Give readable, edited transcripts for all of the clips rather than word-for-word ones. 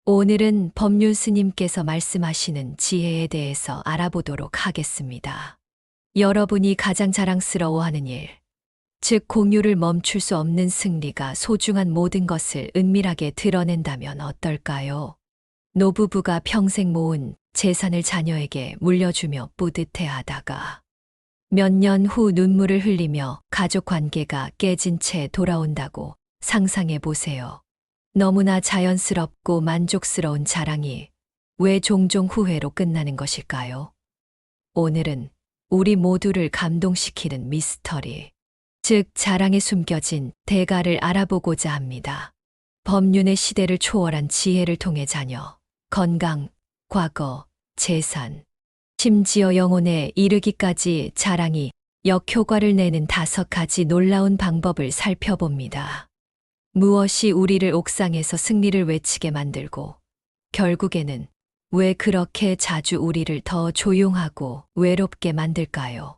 오늘은 법륜 스님께서 말씀하시는 지혜에 대해서 알아보도록 하겠습니다. 여러분이 가장 자랑스러워하는 일, 즉 공유를 멈출 수 없는 승리가 소중한 모든 것을 은밀하게 드러낸다면 어떨까요? 노부부가 평생 모은 재산을 자녀에게 물려주며 뿌듯해하다가 몇 년 후 눈물을 흘리며 가족 관계가 깨진 채 돌아온다고 상상해 보세요. 너무나 자연스럽고 만족스러운 자랑이 왜 종종 후회로 끝나는 것일까요? 오늘은 우리 모두를 감동시키는 미스터리, 즉 자랑에 숨겨진 대가를 알아보고자 합니다. 법륜의 시대를 초월한 지혜를 통해 자녀, 건강, 과거, 재산, 심지어 영혼에 이르기까지 자랑이 역효과를 내는 5가지 놀라운 방법을 살펴봅니다. 무엇이 우리를 옥상에서 승리를 외치게 만들고 결국에는 왜 그렇게 자주 우리를 더 조용하고 외롭게 만들까요?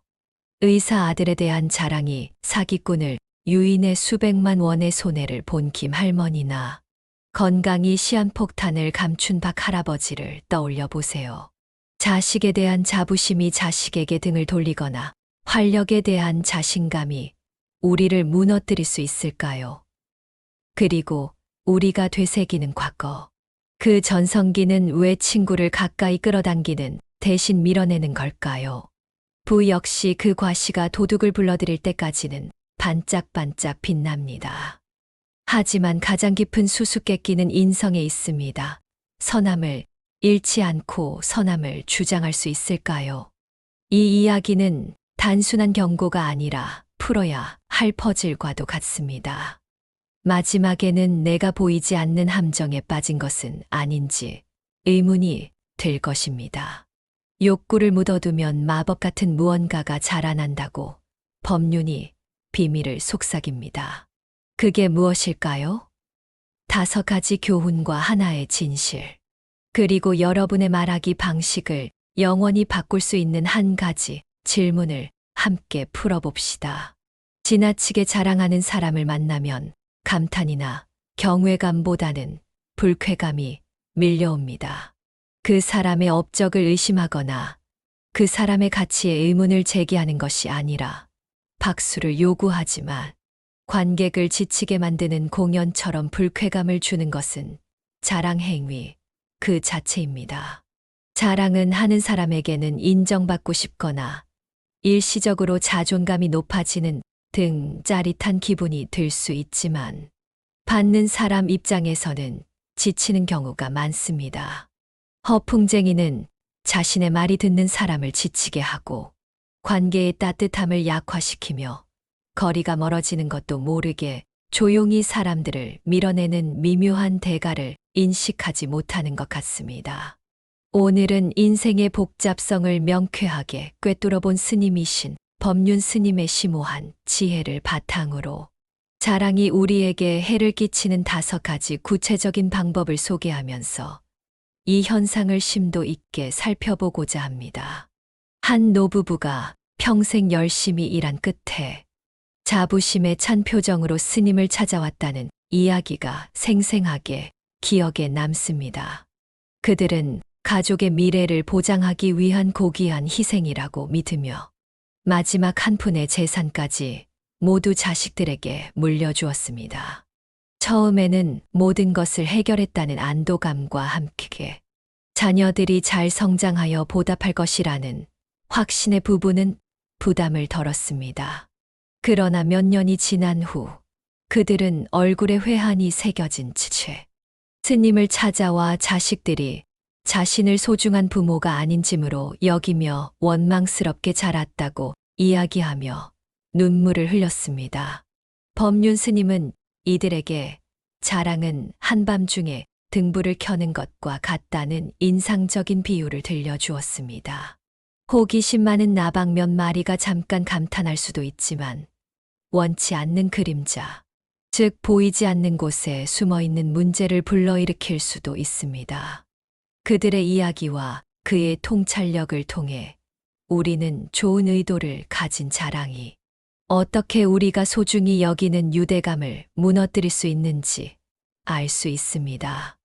의사 아들에 대한 자랑이 사기꾼을 유인의 수백만 원의 손해를 본 김 할머니나 건강이 시한폭탄을 감춘 박 할아버지를 떠올려 보세요. 자식에 대한 자부심이 자식에게 등을 돌리거나 활력에 대한 자신감이 우리를 무너뜨릴 수 있을까요? 그리고 우리가 되새기는 과거. 그 전성기는 왜 친구를 가까이 끌어당기는 대신 밀어내는 걸까요? 부 역시 그 과시가 도둑을 불러들일 때까지는 반짝반짝 빛납니다. 하지만 가장 깊은 수수께끼는 인성에 있습니다. 선함을 잃지 않고 선함을 주장할 수 있을까요? 이 이야기는 단순한 경고가 아니라 풀어야 할 퍼즐과도 같습니다. 마지막에는 내가 보이지 않는 함정에 빠진 것은 아닌지 의문이 들 것입니다. 욕구를 묻어두면 마법 같은 무언가가 자라난다고 법륜이 비밀을 속삭입니다. 그게 무엇일까요? 5가지 교훈과 하나의 진실. 그리고 여러분의 말하기 방식을 영원히 바꿀 수 있는 한 가지 질문을 함께 풀어봅시다. 지나치게 자랑하는 사람을 만나면 감탄이나 경외감보다는 불쾌감이 밀려옵니다. 그 사람의 업적을 의심하거나 그 사람의 가치에 의문을 제기하는 것이 아니라 박수를 요구하지만 관객을 지치게 만드는 공연처럼 불쾌감을 주는 것은 자랑 행위 그 자체입니다. 자랑은 하는 사람에게는 인정받고 싶거나 일시적으로 자존감이 높아지는 등 짜릿한 기분이 들 수 있지만 받는 사람 입장에서는 지치는 경우가 많습니다. 허풍쟁이는 자신의 말이 듣는 사람을 지치게 하고 관계의 따뜻함을 약화시키며 거리가 멀어지는 것도 모르게 조용히 사람들을 밀어내는 미묘한 대가를 인식하지 못하는 것 같습니다. 오늘은 인생의 복잡성을 명쾌하게 꿰뚫어 본 스님이신 법륜 스님의 심오한 지혜를 바탕으로 자랑이 우리에게 해를 끼치는 5가지 구체적인 방법을 소개하면서 이 현상을 심도 있게 살펴보고자 합니다. 한 노부부가 평생 열심히 일한 끝에 자부심에 찬 표정으로 스님을 찾아왔다는 이야기가 생생하게 기억에 남습니다. 그들은 가족의 미래를 보장하기 위한 고귀한 희생이라고 믿으며 마지막 한 푼의 재산까지 모두 자식들에게 물려주었습니다. 처음에는 모든 것을 해결했다는 안도감과 함께 자녀들이 잘 성장하여 보답할 것이라는 확신의 부부는 부담을 덜었습니다. 그러나 몇 년이 지난 후 그들은 얼굴에 회한이 새겨진 채 스님을 찾아와 자식들이 자신을 소중한 부모가 아닌 짐으로 여기며 원망스럽게 자랐다고 이야기하며 눈물을 흘렸습니다. 법륜 스님은 이들에게 자랑은 한밤중에 등불을 켜는 것과 같다는 인상적인 비유를 들려주었습니다. 호기심 많은 나박 몇 마리가 잠깐 감탄할 수도 있지만 원치 않는 그림자, 즉 보이지 않는 곳에 숨어있는 문제를 불러일으킬 수도 있습니다. 그들의 이야기와 그의 통찰력을 통해 우리는 좋은 의도를 가진 자랑이 어떻게 우리가 소중히 여기는 유대감을 무너뜨릴 수 있는지 알 수 있습니다.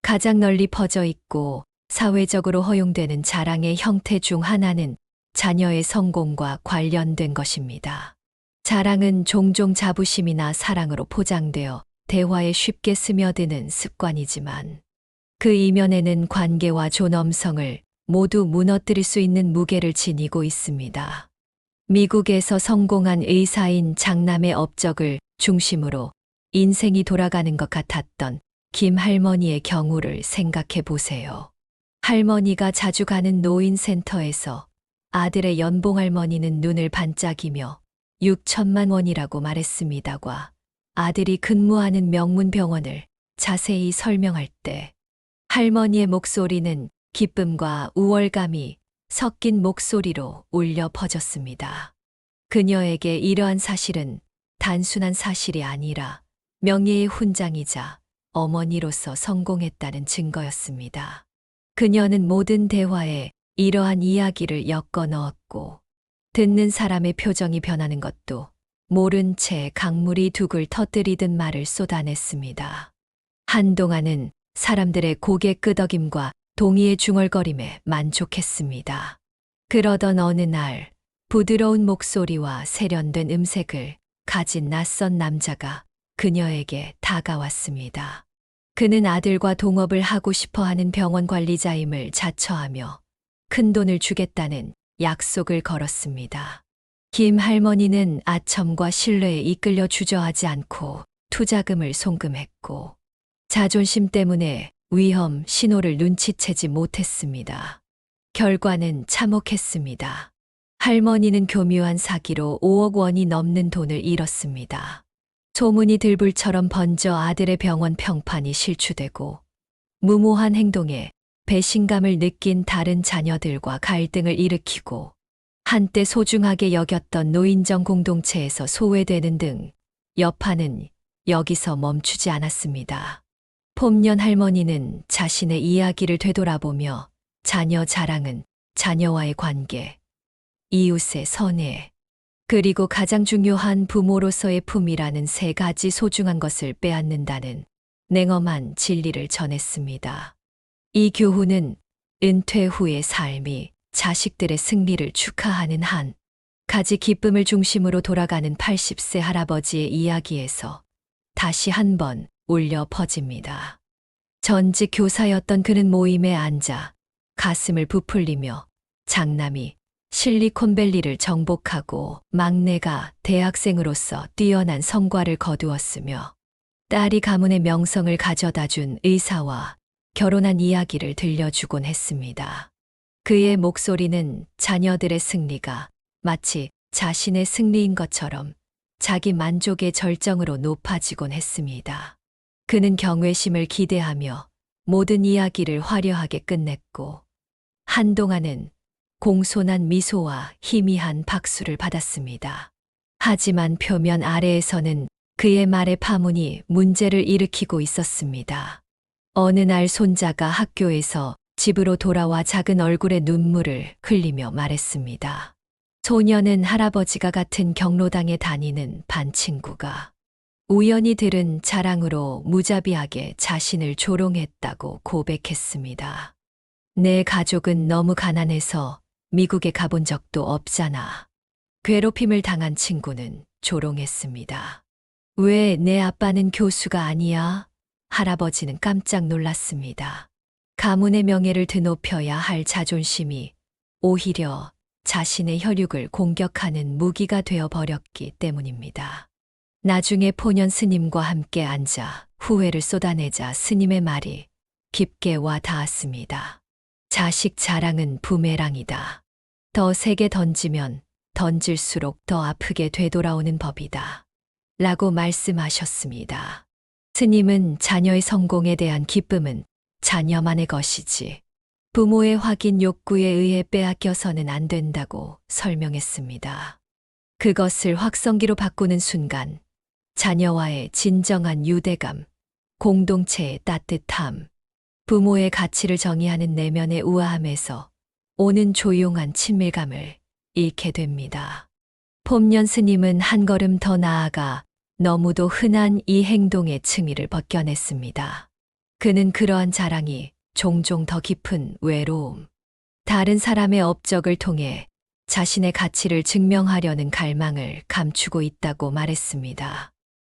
가장 널리 퍼져 있고 사회적으로 허용되는 자랑의 형태 중 하나는 자녀의 성공과 관련된 것입니다. 자랑은 종종 자부심이나 사랑으로 포장되어 대화에 쉽게 스며드는 습관이지만 그 이면에는 관계와 존엄성을 모두 무너뜨릴 수 있는 무게를 지니고 있습니다. 미국에서 성공한 의사인 장남의 업적을 중심으로 인생이 돌아가는 것 같았던 김 할머니의 경우를 생각해 보세요. 할머니가 자주 가는 노인센터에서 아들의 연봉 할머니는 눈을 반짝이며 6천만 원이라고 말했습니다과 아들이 근무하는 명문병원을 자세히 설명할 때 할머니의 목소리는 기쁨과 우월감이 섞인 목소리로 울려 퍼졌습니다. 그녀에게 이러한 사실은 단순한 사실이 아니라 명예의 훈장이자 어머니로서 성공했다는 증거였습니다. 그녀는 모든 대화에 이러한 이야기를 엮어 넣었고 듣는 사람의 표정이 변하는 것도 모른 채 강물이 둑을 터뜨리듯 말을 쏟아냈습니다. 한동안은 사람들의 고개 끄덕임과 동의의 중얼거림에 만족했습니다. 그러던 어느 날 부드러운 목소리와 세련된 음색을 가진 낯선 남자가 그녀에게 다가왔습니다. 그는 아들과 동업을 하고 싶어 하는 병원 관리자임을 자처하며 큰 돈을 주겠다는 약속을 걸었습니다. 김 할머니는 아첨과 신뢰에 이끌려 주저하지 않고 투자금을 송금했고 자존심 때문에 위험 신호를 눈치채지 못했습니다. 결과는 참혹했습니다. 할머니는 교묘한 사기로 5억 원이 넘는 돈을 잃었습니다. 소문이 들불처럼 번져 아들의 병원 평판이 실추되고 무모한 행동에 배신감을 느낀 다른 자녀들과 갈등을 일으키고 한때 소중하게 여겼던 노인정 공동체에서 소외되는 등 여파는 여기서 멈추지 않았습니다. 폼년 할머니는 자신의 이야기를 되돌아보며 자녀 자랑은 자녀와의 관계, 이웃의 선해, 그리고 가장 중요한 부모로서의 품이라는 세 가지 소중한 것을 빼앗는다는 냉엄한 진리를 전했습니다. 이 교훈은 은퇴 후의 삶이 자식들의 승리를 축하하는 한 가지 기쁨을 중심으로 돌아가는 80세 할아버지의 이야기에서 다시 한번 울려 퍼집니다. 전직 교사였던 그는 모임에 앉아 가슴을 부풀리며 장남이 실리콘밸리를 정복하고 막내가 대학생으로서 뛰어난 성과를 거두었으며 딸이 가문의 명성을 가져다 준 의사와 결혼한 이야기를 들려주곤 했습니다. 그의 목소리는 자녀들의 승리가 마치 자신의 승리인 것처럼 자기 만족의 절정으로 높아지곤 했습니다. 그는 경외심을 기대하며 모든 이야기를 화려하게 끝냈고 한동안은 공손한 미소와 희미한 박수를 받았습니다. 하지만 표면 아래에서는 그의 말의 파문이 문제를 일으키고 있었습니다. 어느 날 손자가 학교에서 집으로 돌아와 작은 얼굴에 눈물을 흘리며 말했습니다. 소녀는 할아버지가 같은 경로당에 다니는 반 친구가 우연히 들은 자랑으로 무자비하게 자신을 조롱했다고 고백했습니다. 내 가족은 너무 가난해서 미국에 가본 적도 없잖아. 괴롭힘을 당한 친구는 조롱했습니다. 왜 내 아빠는 교수가 아니야? 할아버지는 깜짝 놀랐습니다. 가문의 명예를 드높여야 할 자존심이 오히려 자신의 혈육을 공격하는 무기가 되어 버렸기 때문입니다. 나중에 포년 스님과 함께 앉아 후회를 쏟아내자 스님의 말이 깊게 와 닿았습니다. 자식 자랑은 부메랑이다. 더 세게 던지면 던질수록 더 아프게 되돌아오는 법이다. 라고 말씀하셨습니다. 스님은 자녀의 성공에 대한 기쁨은 자녀만의 것이지 부모의 확인 욕구에 의해 빼앗겨서는 안 된다고 설명했습니다. 그것을 확성기로 바꾸는 순간 자녀와의 진정한 유대감, 공동체의 따뜻함, 부모의 가치를 정의하는 내면의 우아함에서 오는 조용한 친밀감을 잃게 됩니다. 폼년 스님은 한 걸음 더 나아가 너무도 흔한 이 행동의 층위를 벗겨냈습니다. 그는 그러한 자랑이 종종 더 깊은 외로움, 다른 사람의 업적을 통해 자신의 가치를 증명하려는 갈망을 감추고 있다고 말했습니다.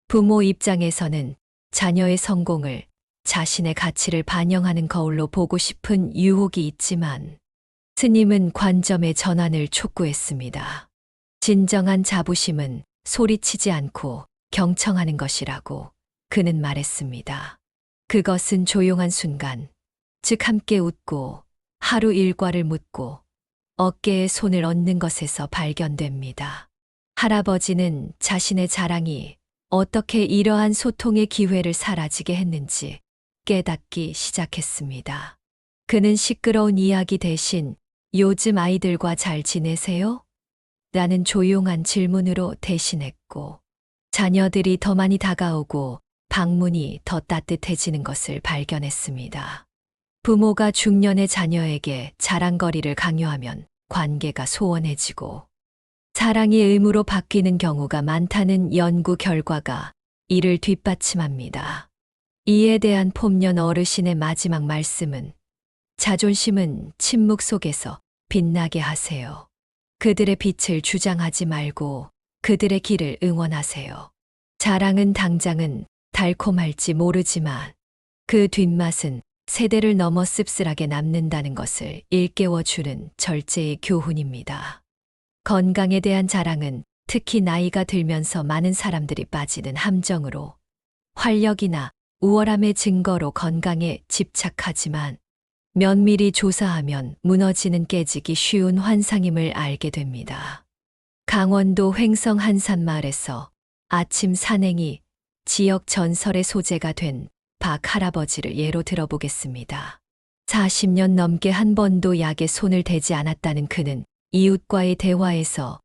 부모 입장에서는 자녀의 성공을 자신의 가치를 반영하는 거울로 보고 싶은 유혹이 있지만 스님은 관점의 전환을 촉구했습니다. 진정한 자부심은 소리치지 않고 경청하는 것이라고 그는 말했습니다. 그것은 조용한 순간, 즉 함께 웃고 하루 일과를 묻고 어깨에 손을 얹는 것에서 발견됩니다. 할아버지는 자신의 자랑이 어떻게 이러한 소통의 기회를 사라지게 했는지 깨닫기 시작했습니다. 그는 시끄러운 이야기 대신 요즘 아이들과 잘 지내세요? 라는 조용한 질문으로 대신했고, 자녀들이 더 많이 다가오고 방문이 더 따뜻해지는 것을 발견했습니다. 부모가 중년의 자녀에게 자랑거리를 강요하면 관계가 소원해지고 사랑이 의무로 바뀌는 경우가 많다는 연구 결과가 이를 뒷받침합니다. 이에 대한 폼년 어르신의 마지막 말씀은 자존심은 침묵 속에서 빛나게 하세요. 그들의 빛을 주장하지 말고 그들의 길을 응원하세요. 자랑은 당장은 달콤할지 모르지만 그 뒷맛은 세대를 넘어 씁쓸하게 남는다는 것을 일깨워주는 절제의 교훈입니다. 건강에 대한 자랑은 특히 나이가 들면서 많은 사람들이 빠지는 함정으로 활력이나 우월함의 증거로 건강에 집착하지만 면밀히 조사하면 무너지는 깨지기 쉬운 환상임을 알게 됩니다. 강원도 횡성 한산마을에서 아침 산행이 지역 전설의 소재가 된 박 할아버지를 예로 들어보겠습니다. 40년 넘게 한 번도 약에 손을 대지 않았다는 그는 이웃과의 대화에서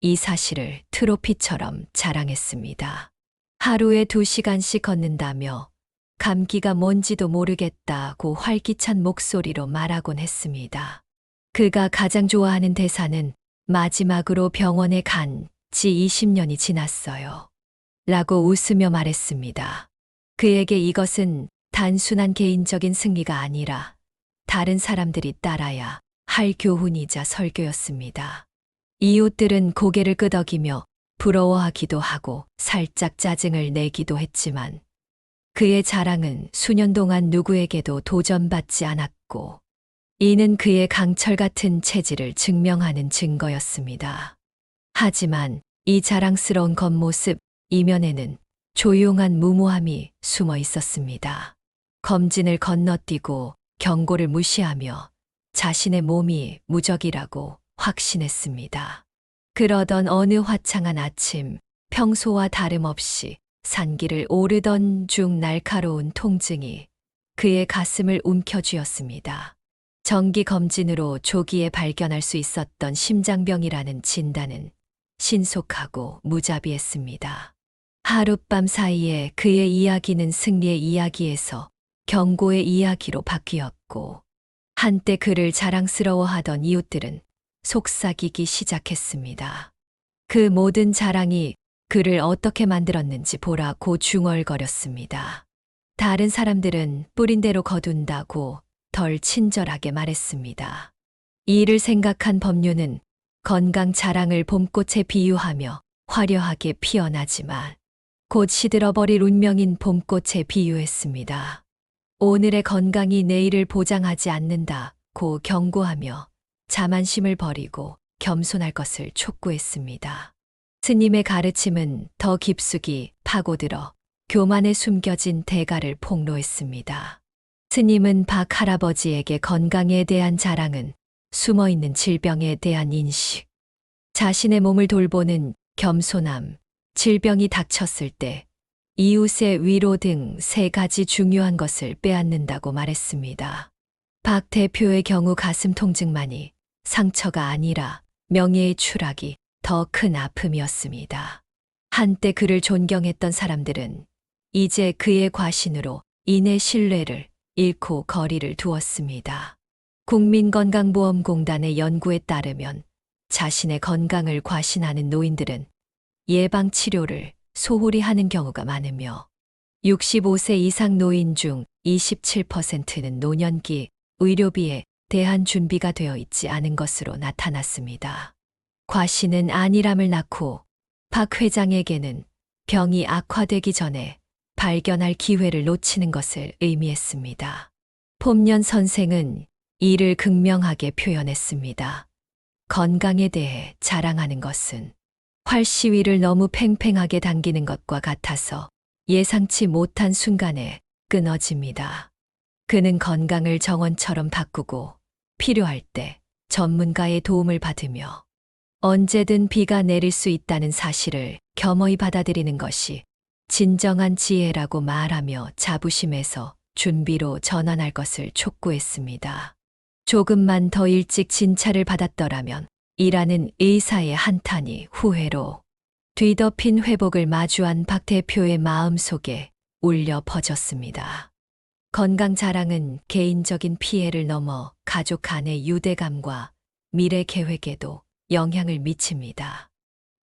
이 사실을 트로피처럼 자랑했습니다. 하루에 2시간씩 걷는다며 감기가 뭔지도 모르겠다고 활기찬 목소리로 말하곤 했습니다. 그가 가장 좋아하는 대사는 마지막으로 병원에 간 지 20년이 지났어요. 라고 웃으며 말했습니다. 그에게 이것은 단순한 개인적인 승리가 아니라 다른 사람들이 따라야 할 교훈이자 설교였습니다. 이웃들은 고개를 끄덕이며 부러워하기도 하고 살짝 짜증을 내기도 했지만 그의 자랑은 수년 동안 누구에게도 도전받지 않았고 이는 그의 강철 같은 체질을 증명하는 증거였습니다. 하지만 이 자랑스러운 겉모습 이면에는 조용한 무모함이 숨어 있었습니다. 검진을 건너뛰고 경고를 무시하며 자신의 몸이 무적이라고 확신했습니다. 그러던 어느 화창한 아침, 평소와 다름없이 산길을 오르던 중 날카로운 통증이 그의 가슴을 움켜쥐었습니다. 정기 검진으로 조기에 발견할 수 있었던 심장병이라는 진단은 신속하고 무자비했습니다. 하룻밤 사이에 그의 이야기는 승리의 이야기에서 경고의 이야기로 바뀌었고 한때 그를 자랑스러워하던 이웃들은 속삭이기 시작했습니다. 그 모든 자랑이 그를 어떻게 만들었는지 보라고 중얼거렸습니다. 다른 사람들은 뿌린 대로 거둔다고 덜 친절하게 말했습니다. 이 일을 생각한 법륜은 건강 자랑을 봄꽃에 비유하며 화려하게 피어나지만 곧 시들어버릴 운명인 봄꽃에 비유했습니다. 오늘의 건강이 내일을 보장하지 않는다고 경고하며 자만심을 버리고 겸손할 것을 촉구했습니다. 스님의 가르침은 더 깊숙이 파고들어 교만에 숨겨진 대가를 폭로했습니다. 스님은 박 할아버지에게 건강에 대한 자랑은 숨어있는 질병에 대한 인식, 자신의 몸을 돌보는 겸손함, 질병이 닥쳤을 때 이웃의 위로 등 3가지 중요한 것을 빼앗는다고 말했습니다. 박 대표의 경우 가슴 통증만이 상처가 아니라 명예의 추락이 더 큰 아픔이었습니다. 한때 그를 존경했던 사람들은 이제 그의 과신으로 인해 신뢰를 잃고 거리를 두었습니다. 국민건강보험공단의 연구에 따르면 자신의 건강을 과신하는 노인들은 예방치료를 소홀히 하는 경우가 많으며 65세 이상 노인 중 27%는 노년기 의료비에 대한 준비가 되어 있지 않은 것으로 나타났습니다. 과신은 안일함을 낳고 박 회장에게는 병이 악화되기 전에 발견할 기회를 놓치는 것을 의미했습니다. 폼년 선생은 이를 극명하게 표현했습니다. 건강에 대해 자랑하는 것은 활시위를 너무 팽팽하게 당기는 것과 같아서 예상치 못한 순간에 끊어집니다. 그는 건강을 정원처럼 바꾸고 필요할 때 전문가의 도움을 받으며 언제든 비가 내릴 수 있다는 사실을 겸허히 받아들이는 것이 진정한 지혜라고 말하며 자부심에서 준비로 전환할 것을 촉구했습니다. 조금만 더 일찍 진찰을 받았더라면 이라는 의사의 한탄이 후회로 뒤덮인 회복을 마주한 박 대표의 마음속에 울려 퍼졌습니다. 건강 자랑은 개인적인 피해를 넘어 가족 간의 유대감과 미래 계획에도 영향을 미칩니다.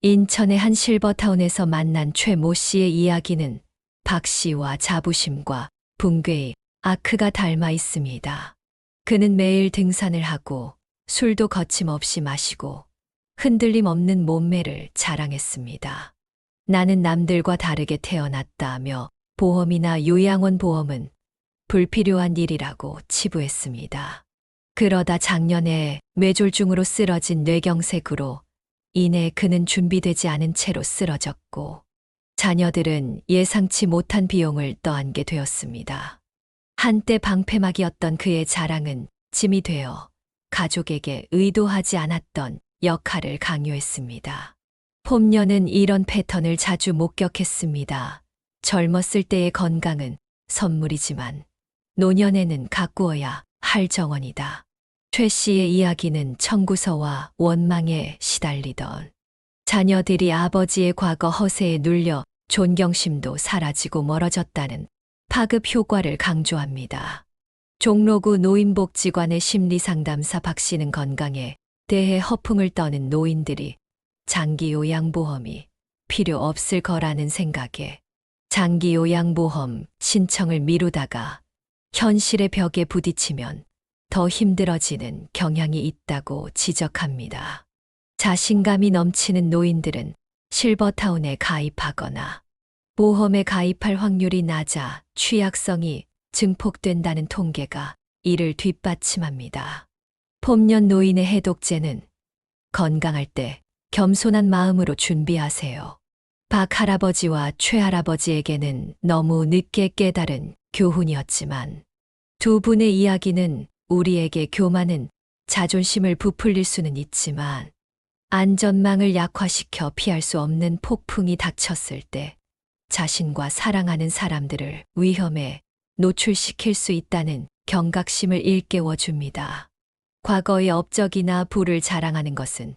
인천의 한 실버타운에서 만난 최 모 씨의 이야기는 박 씨와 자부심과 붕괴의 아크가 닮아 있습니다. 그는 매일 등산을 하고 술도 거침없이 마시고 흔들림 없는 몸매를 자랑했습니다. 나는 남들과 다르게 태어났다며 보험이나 요양원 보험은 불필요한 일이라고 치부했습니다. 그러다 작년에 뇌졸중으로 쓰러진 뇌경색으로 인해 그는 준비되지 않은 채로 쓰러졌고 자녀들은 예상치 못한 비용을 떠안게 되었습니다. 한때 방패막이었던 그의 자랑은 짐이 되어 가족에게 의도하지 않았던 역할을 강요했습니다. 폼녀는 이런 패턴을 자주 목격했습니다. 젊었을 때의 건강은 선물이지만 노년에는 가꾸어야 할 정원이다. 최 씨의 이야기는 청구서와 원망에 시달리던 자녀들이 아버지의 과거 허세에 눌려 존경심도 사라지고 멀어졌다는 파급 효과를 강조합니다. 종로구 노인복지관의 심리상담사 박 씨는 건강에 대해 허풍을 떠는 노인들이 장기요양보험이 필요 없을 거라는 생각에 장기요양보험 신청을 미루다가 현실의 벽에 부딪히면 더 힘들어지는 경향이 있다고 지적합니다. 자신감이 넘치는 노인들은 실버타운에 가입하거나 보험에 가입할 확률이 낮아 취약성이 증폭된다는 통계가 이를 뒷받침합니다. 폼년 노인의 해독제는 건강할 때 겸손한 마음으로 준비하세요. 박 할아버지와 최 할아버지에게는 너무 늦게 깨달은 교훈이었지만 두 분의 이야기는 우리에게 교만은 자존심을 부풀릴 수는 있지만 안전망을 약화시켜 피할 수 없는 폭풍이 닥쳤을 때 자신과 사랑하는 사람들을 위험에 노출시킬 수 있다는 경각심을 일깨워 줍니다. 과거의 업적이나 부를 자랑하는 것은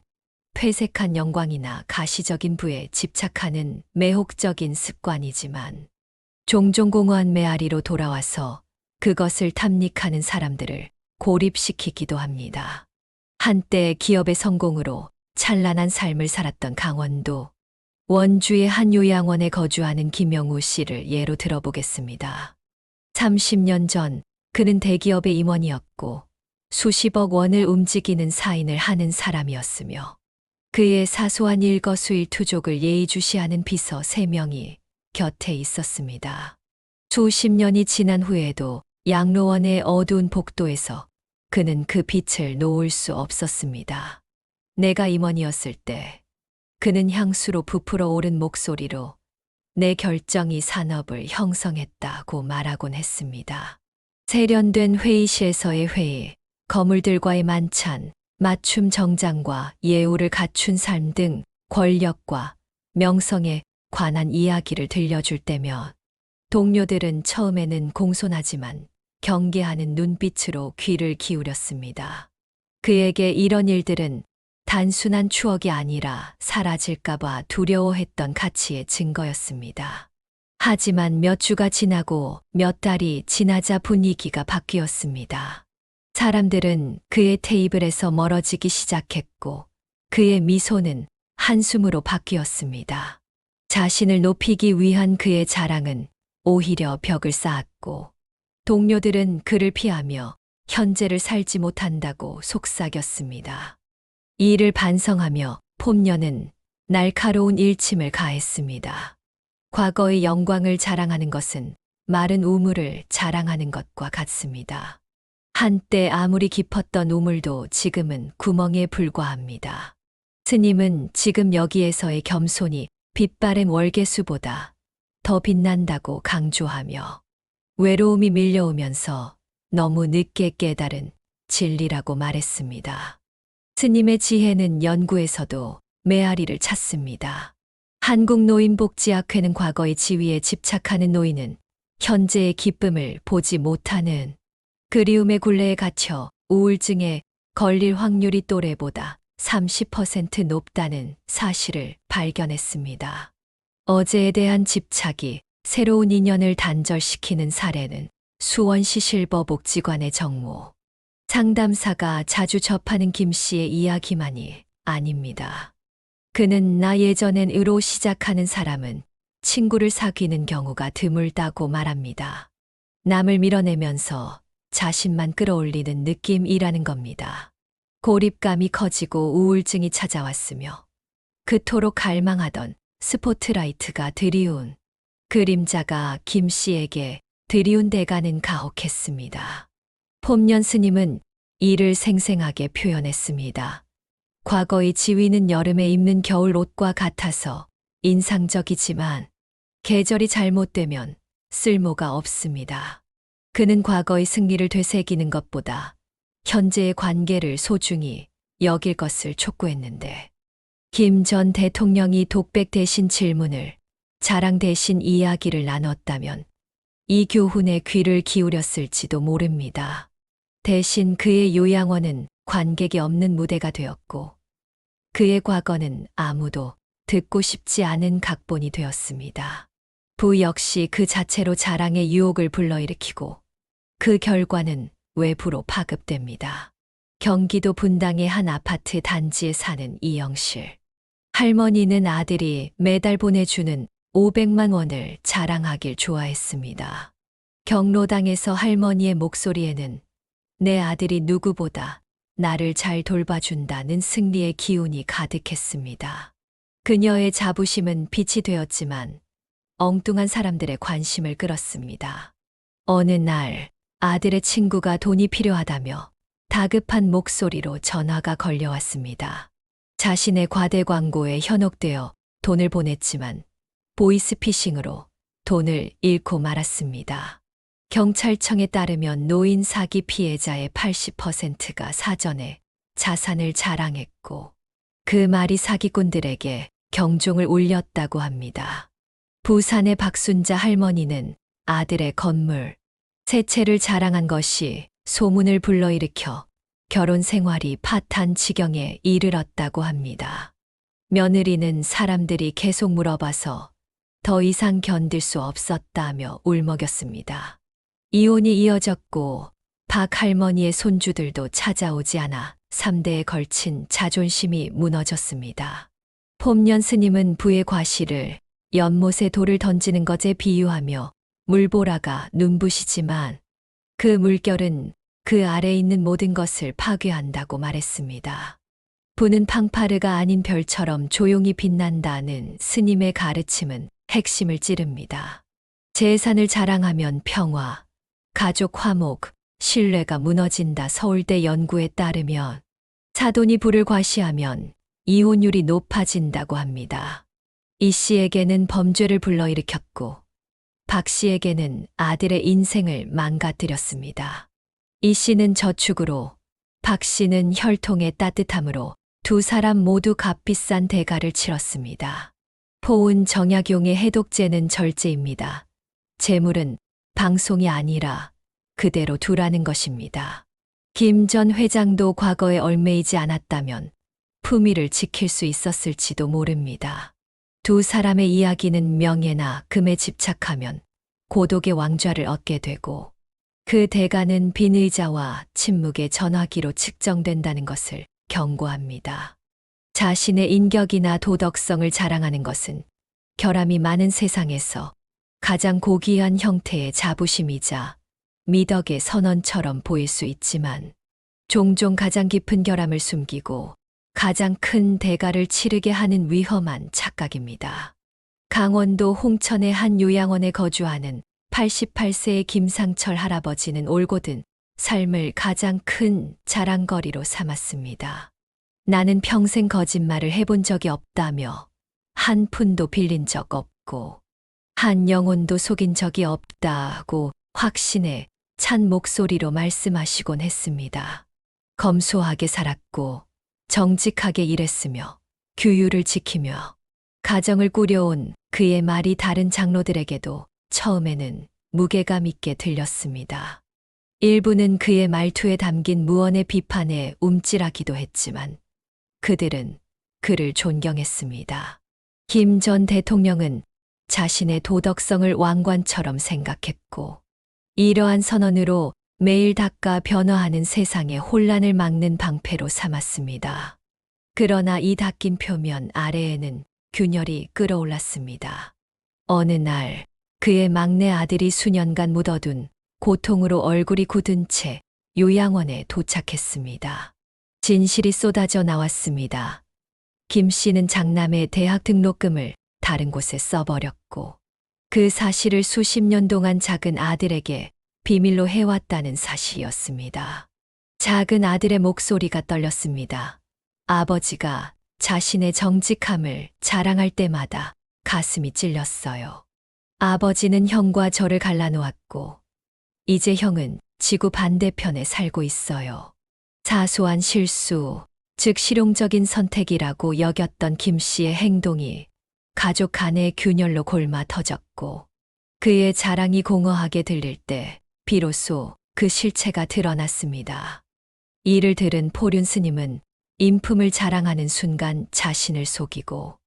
퇴색한 영광이나 가시적인 부에 집착하는 매혹적인 습관이지만 종종 공허한 메아리로 돌아와서 그것을 탐닉하는 사람들을 고립시키기도 합니다. 한때 기업의 성공으로 찬란한 삶을 살았던 강원도 원주의 한 요양원에 거주하는 김영우 씨를 예로 들어보겠습니다. 30년 전 그는 대기업의 임원이었고 수십억 원을 움직이는 사인을 하는 사람이었으며 그의 사소한 일거수일투족을 예의주시하는 비서 3명이 곁에 있었습니다. 수십 년이 지난 후에도 양로원의 어두운 복도에서 그는 그 빛을 놓을 수 없었습니다. 내가 임원이었을 때 그는 향수로 부풀어 오른 목소리로 내 결정이 산업을 형성했다고 말하곤 했습니다. 세련된 회의실에서의 회의, 거물들과의 만찬, 맞춤 정장과 예우를 갖춘 삶 등 권력과 명성에 관한 이야기를 들려줄 때면 동료들은 처음에는 공손하지만 경계하는 눈빛으로 귀를 기울였습니다. 그에게 이런 일들은 단순한 추억이 아니라 사라질까봐 두려워했던 가치의 증거였습니다. 하지만 몇 주가 지나고 몇 달이 지나자 분위기가 바뀌었습니다. 사람들은 그의 테이블에서 멀어지기 시작했고 그의 미소는 한숨으로 바뀌었습니다. 자신을 높이기 위한 그의 자랑은 오히려 벽을 쌓았고 동료들은 그를 피하며 현재를 살지 못한다고 속삭였습니다. 이 일을 반성하며 폼녀는 날카로운 일침을 가했습니다. 과거의 영광을 자랑하는 것은 마른 우물을 자랑하는 것과 같습니다. 한때 아무리 깊었던 우물도 지금은 구멍에 불과합니다. 스님은 지금 여기에서의 겸손이 빛바랜 월계수보다 더 빛난다고 강조하며 외로움이 밀려오면서 너무 늦게 깨달은 진리라고 말했습니다. 스님의 지혜는 연구에서도 메아리를 찾습니다. 한국노인복지학회는 과거의 지위에 집착하는 노인은 현재의 기쁨을 보지 못하는 그리움의 굴레에 갇혀 우울증에 걸릴 확률이 또래보다 30% 높다는 사실을 발견했습니다. 어제에 대한 집착이 새로운 인연을 단절시키는 사례는 수원시 실버복지관의 정모 상담사가 자주 접하는 김 씨의 이야기만이 아닙니다. 그는 나 예전엔 으로 시작하는 사람은 친구를 사귀는 경우가 드물다고 말합니다. 남을 밀어내면서 자신만 끌어올리는 느낌이라는 겁니다. 고립감이 커지고 우울증이 찾아왔으며 그토록 갈망하던 스포트라이트가 드리운 그림자가 김 씨에게 드리운 대가는 가혹했습니다. 폼년 스님은 이를 생생하게 표현했습니다. 과거의 지위는 여름에 입는 겨울 옷과 같아서 인상적이지만 계절이 잘못되면 쓸모가 없습니다. 그는 과거의 승리를 되새기는 것보다 현재의 관계를 소중히 여길 것을 촉구했는데 김 전 대통령이 독백 대신 질문을 자랑 대신 이야기를 나눴다면 이 교훈에 귀를 기울였을지도 모릅니다. 대신 그의 요양원은 관객이 없는 무대가 되었고 그의 과거는 아무도 듣고 싶지 않은 각본이 되었습니다. 부 역시 그 자체로 자랑의 유혹을 불러일으키고 그 결과는 외부로 파급됩니다. 경기도 분당의 한 아파트 단지에 사는 이영실. 할머니는 아들이 매달 보내주는 500만 원을 자랑하길 좋아했습니다. 경로당에서 할머니의 목소리에는 내 아들이 누구보다 나를 잘 돌봐준다는 승리의 기운이 가득했습니다. 그녀의 자부심은 빛이 되었지만 엉뚱한 사람들의 관심을 끌었습니다. 어느 날 아들의 친구가 돈이 필요하다며 다급한 목소리로 전화가 걸려왔습니다. 자신의 과대 광고에 현혹되어 돈을 보냈지만 보이스피싱으로 돈을 잃고 말았습니다. 경찰청에 따르면 노인 사기 피해자의 80%가 사전에 자산을 자랑했고 그 말이 사기꾼들에게 경종을 울렸다고 합니다. 부산의 박순자 할머니는 아들의 건물, 세 채를 자랑한 것이 소문을 불러일으켜 결혼 생활이 파탄 지경에 이르렀다고 합니다. 며느리는 사람들이 계속 물어봐서 더 이상 견딜 수 없었다며 울먹였습니다. 이혼이 이어졌고 박 할머니의 손주들도 찾아오지 않아 3대에 걸친 자존심이 무너졌습니다. 폼년 스님은 부의 과실을 연못에 돌을 던지는 것에 비유하며 물보라가 눈부시지만 그 물결은 그 아래에 있는 모든 것을 파괴한다고 말했습니다. 부는 팡파르가 아닌 별처럼 조용히 빛난다는 스님의 가르침은 핵심을 찌릅니다. 재산을 자랑하면 평화, 가족 화목, 신뢰가 무너진다. 서울대 연구에 따르면 사돈이 부를 과시하면 이혼율이 높아진다고 합니다. 이 씨에게는 범죄를 불러일으켰고 박 씨에게는 아들의 인생을 망가뜨렸습니다. 이 씨는 저축으로, 박 씨는 혈통의 따뜻함으로 두 사람 모두 값비싼 대가를 치렀습니다. 포운 정약용의 해독제는 절제입니다. 재물은 방송이 아니라 그대로 두라는 것입니다. 김 전 회장도 과거에 얽매이지 않았다면 품위를 지킬 수 있었을지도 모릅니다. 두 사람의 이야기는 명예나 금에 집착하면 고독의 왕좌를 얻게 되고 그 대가는 빈 의자와 침묵의 전화기로 측정된다는 것을 경고합니다. 자신의 인격이나 도덕성을 자랑하는 것은 결함이 많은 세상에서 가장 고귀한 형태의 자부심이자 미덕의 선언처럼 보일 수 있지만 종종 가장 깊은 결함을 숨기고 가장 큰 대가를 치르게 하는 위험한 착각입니다. 강원도 홍천의 한 요양원에 거주하는 88세의 김상철 할아버지는 올곧은 삶을 가장 큰 자랑거리로 삼았습니다. 나는 평생 거짓말을 해본 적이 없다며 한 푼도 빌린 적 없고 한 영혼도 속인 적이 없다고 확신에 찬 목소리로 말씀하시곤 했습니다. 검소하게 살았고 정직하게 일했으며 규율을 지키며 가정을 꾸려온 그의 말이 다른 장로들에게도 처음에는 무게감 있게 들렸습니다. 일부는 그의 말투에 담긴 무언의 비판에 움찔하기도 했지만 그들은 그를 존경했습니다. 김 전 대통령은 자신의 도덕성을 왕관처럼 생각했고 이러한 선언으로 매일 닦아 변화하는 세상의 혼란을 막는 방패로 삼았습니다. 그러나 이 닦인 표면 아래에는 균열이 끓어올랐습니다. 어느 날 그의 막내 아들이 수년간 묻어둔 고통으로 얼굴이 굳은 채 요양원에 도착했습니다. 진실이 쏟아져 나왔습니다. 김 씨는 장남의 대학 등록금을 다른 곳에 써버렸고 그 사실을 수십 년 동안 작은 아들에게 비밀로 해왔다는 사실이었습니다. 작은 아들의 목소리가 떨렸습니다. 아버지가 자신의 정직함을 자랑할 때마다 가슴이 찔렸어요. 아버지는 형과 저를 갈라놓았고 이제 형은 지구 반대편에 살고 있어요. 사소한 실수, 즉 실용적인 선택이라고 여겼던 김 씨의 행동이 가족 간의 균열로 골마 터졌고 그의 자랑이 공허하게 들릴 때 비로소 그 실체가 드러났습니다. 이를 들은 포륜 스님은 인품을 자랑하는 순간 자신을 속이고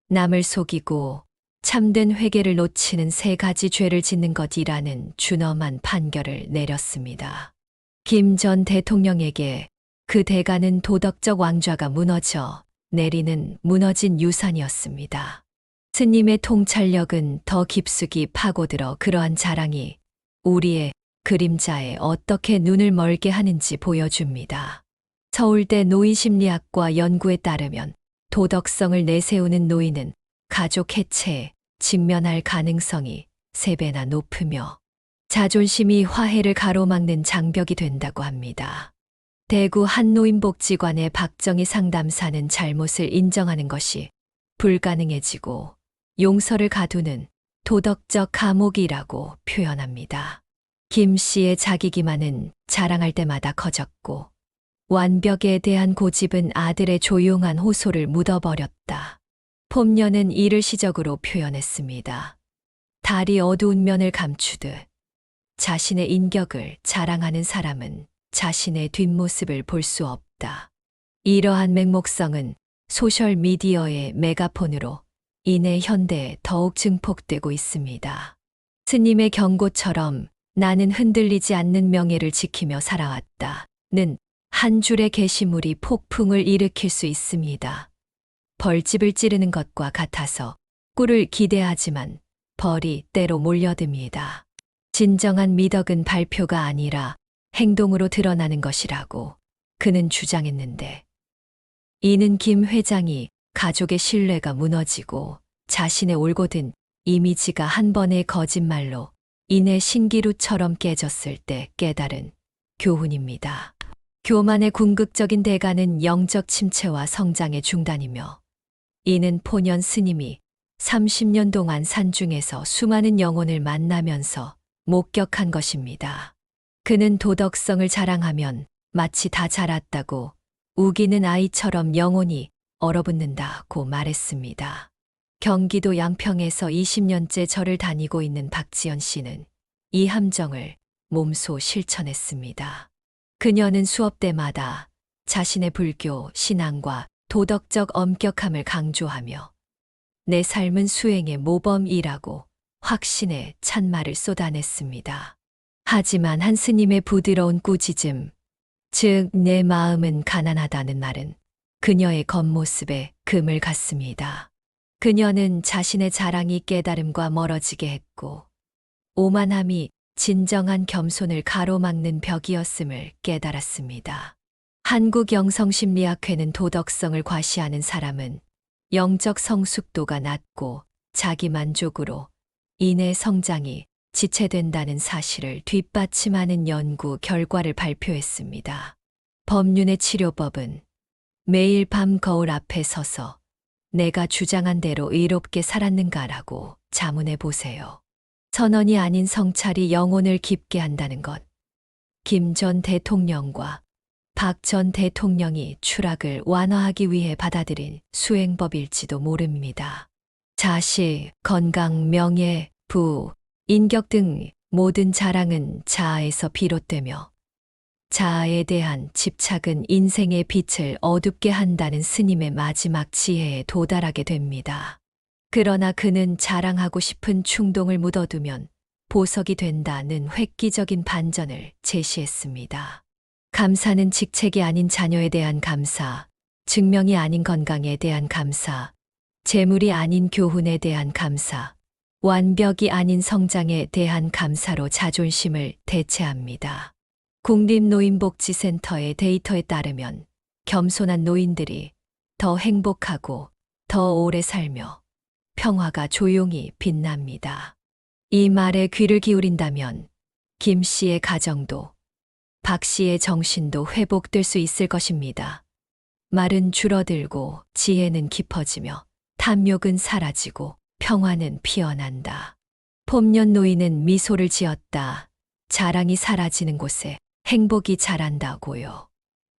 남을 속이고 참된 회개를 놓치는 세 가지 죄를 짓는 것이라는 준엄한 판결을 내렸습니다. 김 전 대통령에게 그 대가는 도덕적 왕좌가 무너져 내리는 무너진 유산이었습니다. 스님의 통찰력은 더 깊숙이 파고들어 그러한 자랑이 우리의 그림자에 어떻게 눈을 멀게 하는지 보여줍니다. 서울대 노인심리학과 연구에 따르면 도덕성을 내세우는 노인은 가족 해체에 직면할 가능성이 3배나 높으며 자존심이 화해를 가로막는 장벽이 된다고 합니다. 대구 한 노인복지관의 박정희 상담사는 잘못을 인정하는 것이 불가능해지고 용서를 가두는 도덕적 감옥이라고 표현합니다. 김 씨의 자기 기만은 자랑할 때마다 커졌고 완벽에 대한 고집은 아들의 조용한 호소를 묻어버렸다. 폼녀는 이를 시적으로 표현했습니다. 달이 어두운 면을 감추듯 자신의 인격을 자랑하는 사람은 자신의 뒷모습을 볼 수 없다. 이러한 맹목성은 소셜미디어의 메가폰으로 인해 현대에 더욱 증폭되고 있습니다. 스님의 경고처럼 나는 흔들리지 않는 명예를 지키며 살아왔다는 한 줄의 게시물이 폭풍을 일으킬 수 있습니다. 벌집을 찌르는 것과 같아서 꿀을 기대하지만 벌이 때로 몰려듭니다. 진정한 미덕은 발표가 아니라 행동으로 드러나는 것이라고 그는 주장했는데 이는 김 회장이 가족의 신뢰가 무너지고 자신의 올곧은 이미지가 한 번의 거짓말로 인해 신기루처럼 깨졌을 때 깨달은 교훈입니다. 교만의 궁극적인 대가는 영적 침체와 성장의 중단이며 이는 포년 스님이 30년 동안 산중에서 수많은 영혼을 만나면서 목격한 것입니다. 그는 도덕성을 자랑하면 마치 다 자랐다고 우기는 아이처럼 영혼이 얼어붙는다고 말했습니다. 경기도 양평에서 20년째 절을 다니고 있는 박지연 씨는 이 함정을 몸소 실천했습니다. 그녀는 수업 때마다 자신의 불교 신앙과 도덕적 엄격함을 강조하며 내 삶은 수행의 모범이라고 확신에 찬 말을 쏟아냈습니다. 하지만 한 스님의 부드러운 꾸짖음, 즉 내 마음은 가난하다는 말은 그녀의 겉모습에 금을 갔습니다. 그녀는 자신의 자랑이 깨달음과 멀어지게 했고 오만함이 진정한 겸손을 가로막는 벽이었음을 깨달았습니다. 한국영성심리학회는 도덕성을 과시하는 사람은 영적 성숙도가 낮고 자기 만족으로 인해 성장이 지체된다는 사실을 뒷받침하는 연구 결과를 발표했습니다. 법륜의 치료법은 매일 밤 거울 앞에 서서 내가 주장한 대로 의롭게 살았는가라고 자문해 보세요. 선언이 아닌 성찰이 영혼을 깊게 한다는 것. 김 전 대통령과 박 전 대통령이 추락을 완화하기 위해 받아들인 수행법일지도 모릅니다. 자식, 건강, 명예, 부, 인격 등 모든 자랑은 자아에서 비롯되며 자아에 대한 집착은 인생의 빛을 어둡게 한다는 스님의 마지막 지혜에 도달하게 됩니다. 그러나 그는 자랑하고 싶은 충동을 묻어두면 보석이 된다는 획기적인 반전을 제시했습니다. 감사는 직책이 아닌 자녀에 대한 감사, 증명이 아닌 건강에 대한 감사, 재물이 아닌 교훈에 대한 감사, 완벽이 아닌 성장에 대한 감사로 자존심을 대체합니다. 국립노인복지센터의 데이터에 따르면 겸손한 노인들이 더 행복하고 더 오래 살며 평화가 조용히 빛납니다. 이 말에 귀를 기울인다면 김 씨의 가정도 박 씨의 정신도 회복될 수 있을 것입니다. 말은 줄어들고 지혜는 깊어지며 탐욕은 사라지고 평화는 피어난다. 폼년 노인은 미소를 지었다. 자랑이 사라지는 곳에 행복이 자란다고요.